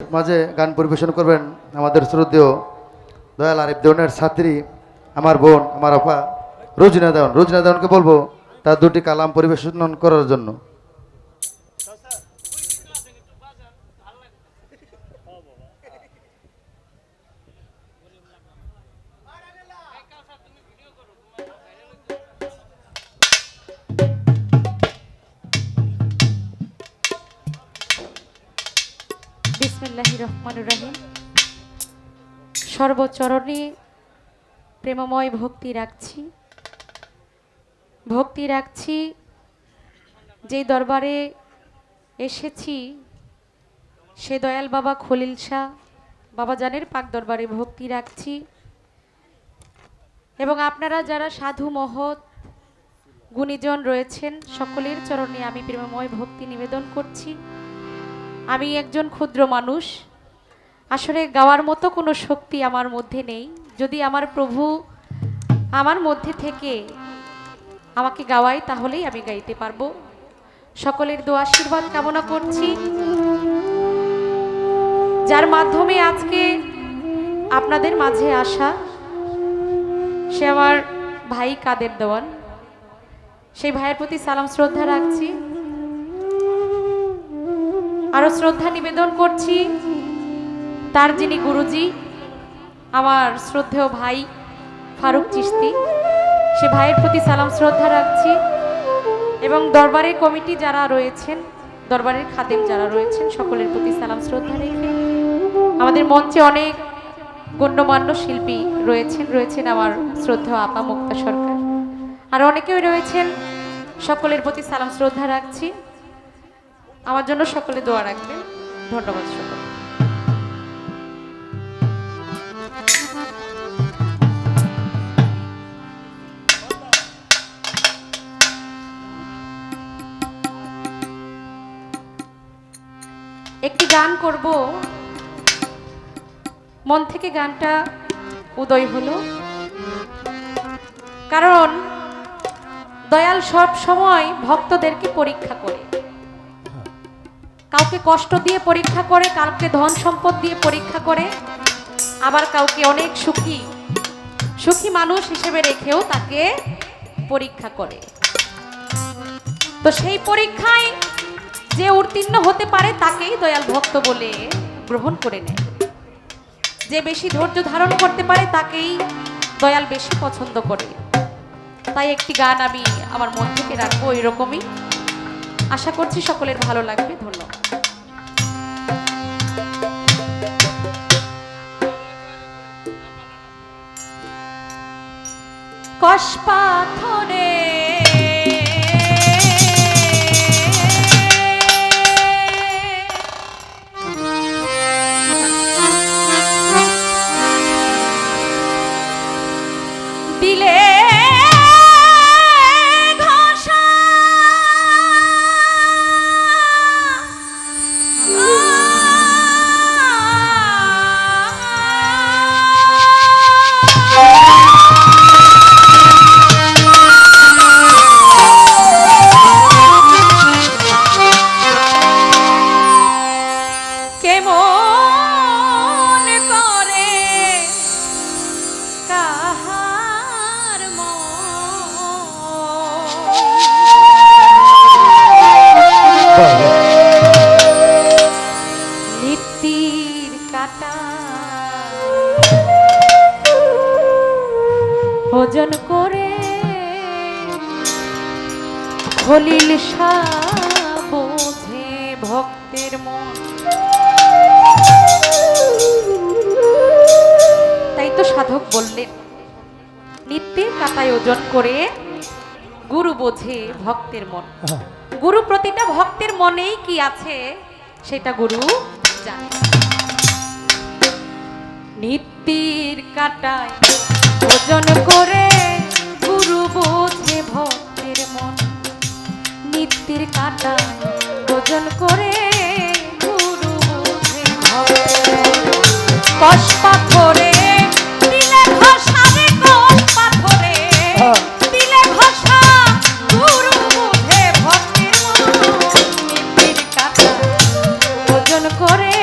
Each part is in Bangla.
মাঝে গান পরিবেশন করবেন আমাদের শ্রদ্ধেয় দয়াল আরিফ দেওয়ানের ছাত্রী আমার বোন আমার আপা রোজিনা দেওয়ান। রোজিনা দেওয়ানকে বলবো তার দুটি কালাম পরিবেশন করার জন্য। বিসমিল্লাহির রহমানির রহিম। সর্বচরণে প্রেমময় ভক্তি রাখছি যেই দরবারে এসেছি সে দয়াল বাবা খলিল শাহ বাবা জানের পাক দরবারে ভক্তি রাখছি এবং আপনারা যারা সাধু মহৎ গুণীজন রয়েছেন সকলের চরণে আমি প্রেমময় ভক্তি নিবেদন করছি। আমি একজন ক্ষুদ্র মানুষ, আসলে গাওয়ার মতো কোনো শক্তি আমার মধ্যে নেই। যদি আমার প্রভু আমার মধ্যে থেকে আমাকে গাওয়ায় তাহলেই আমি গাইতে পারবো। সকলের দোয়া আশীর্বাদ কামনা করছি, যার মাধ্যমে আজকে আপনাদের মাঝে আসা সে আমার ভাই কাদের দেওয়ান। সেই ভাইয়ের প্রতি সালাম শ্রদ্ধা রাখছি, আরো শ্রদ্ধা নিবেদন করছি তার যিনি গুরুজি আমার শ্রদ্ধেয় ভাই ফারুক চিশতি, সে ভাইয়ের প্রতি সালাম শ্রদ্ধা রাখছি এবং দরবারের কমিটি যারা রয়েছেন, দরবারের খাদেম যারা রয়েছেন সকলের প্রতি সালাম শ্রদ্ধা রেখে আমাদের মঞ্চে অনেক গণ্যমান্য শিল্পী রয়েছেন আমার শ্রদ্ধেয় আপা মুক্তা সরকার, আর অনেকেই রয়েছেন, সকলের প্রতি সালাম শ্রদ্ধা রাখছি। আমার জন্য সকলে দোয়া রাখবেন। ধন্যবাদ সকল। একটি গান করব, মন থেকে গানটা উদয় হলো, কারণ দয়াল সব সময় ভক্তদেরকে পরীক্ষা করে, কাউকে কষ্ট দিয়ে পরীক্ষা করে, কাউকে ধন সম্পদ দিয়ে পরীক্ষা করে, আবার কাউকে অনেক সুখী মানুষ হিসেবে রেখেও তাকে পরীক্ষা করে। তো সেই পরীক্ষায় যে উত্তীর্ণ হতে পারে তাকেই দয়াল ভক্ত বলে গ্রহণ করে নেয়। যে বেশি ধৈর্য ধারণ করতে পারে তাকেই দয়াল বেশি পছন্দ করে। তাই একটি গান আমি আমার মন থেকে রাখবো, এরকমই আশা করছি সকলের ভালো লাগবে। ধন্যবাদ। কষ পাথরে দিলে ভোজন করে খলিল শাহ বোঝে ভক্তের মন। তাই তো সাধক বললেন, নিত্যের কাটায় ওজন করে গুরু বোঝে ভক্তের মন। গুরু প্রতিটা ভক্তের মনেই কি আছে সেটা গুরু জানে। নিত্যের কাটায় ওজন করে গুরু বোঝে ভক্তের মন। নিত্যের কাটা ওজন করে গুরু বোঝে ভক্তের মন। কষ পাথরে দিলে ঘষা রে, কষ পাথরে দিলে ঘষা গুরু বোঝে ভক্তের মন। নিত্যের কাটা ওজন করে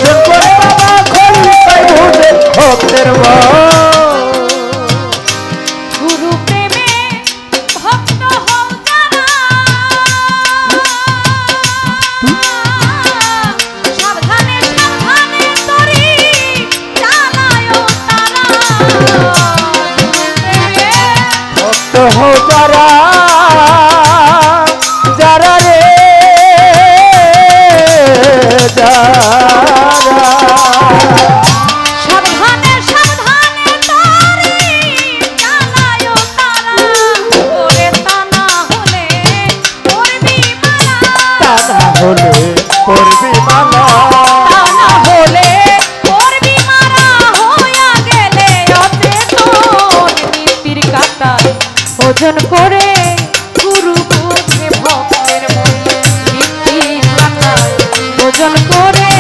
ওজন করে বাবা খলিল সাই বুঝে ভক্তের মন গুরু প্রেমে ভক্ত হও যারা, সাবধানে সাবধানে তরি চালায়ো তারা। গুরু প্রেমে ভক্ত হো যারা যারা রে যারা সাবধানে সাবধানে তরি চালায়ো তারা। ওরে তা না হলে করবি মালা, তা না হলে করবি মালা তা না হলে করবি মারা। হইয়া গেলে অচেতন নীতির কাঁটায় ওজন করে গুরু বুঝে ভক্তের মন। নীতির কাঁটায় ওজন করে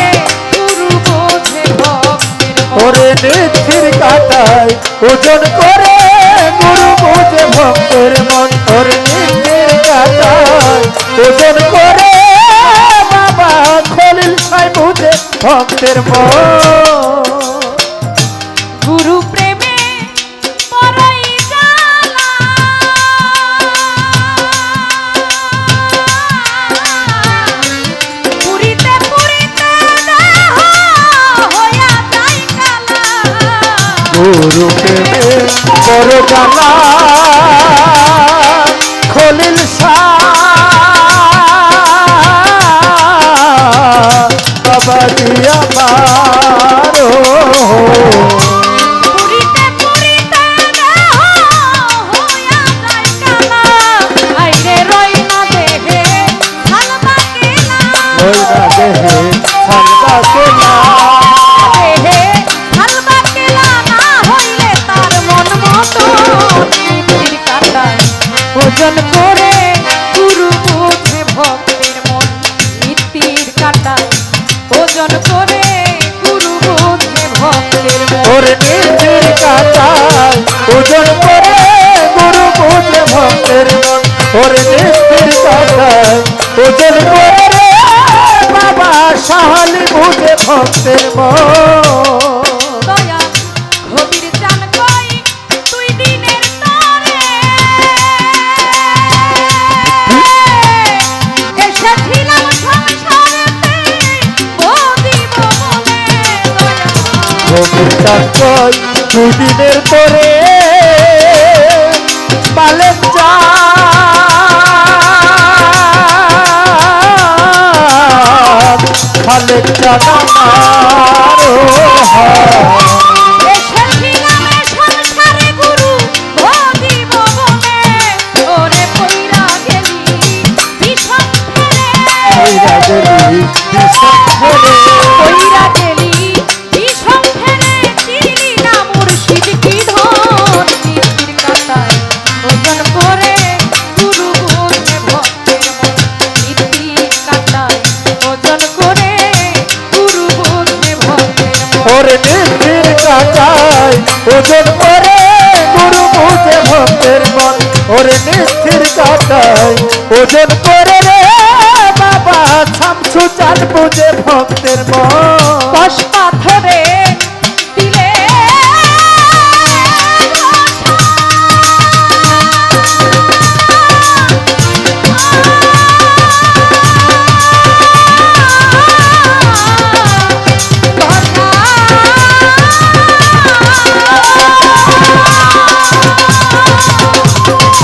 গুরু বুঝে ভক্তের মন। ওরে নিথির কাটায় ওজন করে গুরু বুঝে ভক্তের মন ওরে নিথির কাটায় ওজন করে বাবা খলিল সাই বুঝে ভক্তের মন গুরু প্রেমে পরাই জ্বালা, পুরিতে পুরিতে দেহ হইয়া যায় কালা। গুরু প্রেমে বড় জানা খলিল বাবা দিয়া মারো পুরিতে পুরিতে দেহ হইয়া যায় কালা। আইরে রই না দেহে হালবা কেলা, ওই না দেহে ছালবা কেলা দেহে হালবা কেলা। না হইলে তার মন মতো নীতির কাঁটায় ওজন করে গুরু বুঝে ভক্তের মন। নীতির কাঁটায় ওজন করে গুরু বুঝে ভক্তের মন। ওরে নিথির কাটায় ওজন করে গুরু বুঝে ভক্তের মন ওরে নিথির কাটায় ওজন করে রে বাবা সাহালি বুঝে ভক্তের মন দয়া গভীর চান কই তুই দিনের তরে, এসেছিলাম সংসারেতে বদিব বলে। দয়া গভীর চান কই দুদিনের পরে পালেন খালেক চানা মারো এসেছিলাম সংসারে গুরু বদিব বলে। ওরে কইরা গেলি বিষম কইরা গেলি বিষম ফেলে কইরা গেলি বিষম ফেলে। চিনি না মুর্শিদ কি ধন। নীতির কাঁটায় ওজন করে গুরু বুঝে ভক্তের মন। নীতির কাঁটায় ওজন করে গুরু বুঝে ভক্তের মন। ওরে নিথির কাটায় ওজন করে গুরু বুঝে ভক্তের মন ওরে নিথির কাটায় ওজন করে রে বাবা শামসু চাঁদ বুঝে ভক্তের মন কষ পাথরে দিলে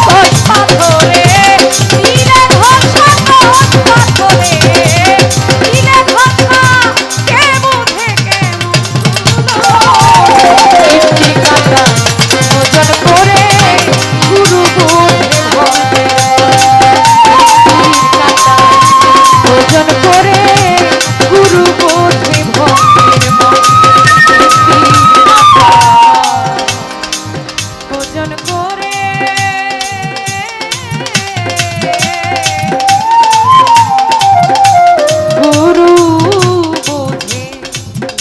কষ পাথরে দিলে ঘষা, কষ পাথরে দিলে ঘষা। কে বুঝে কেমন কাটা ওজন করে গুরু বুঝে ভক্তের কাটা ওজন করে গুরু বুঝে ভক্তের মন। ওজন করে গুরু বোঝে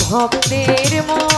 ভক্তের মন।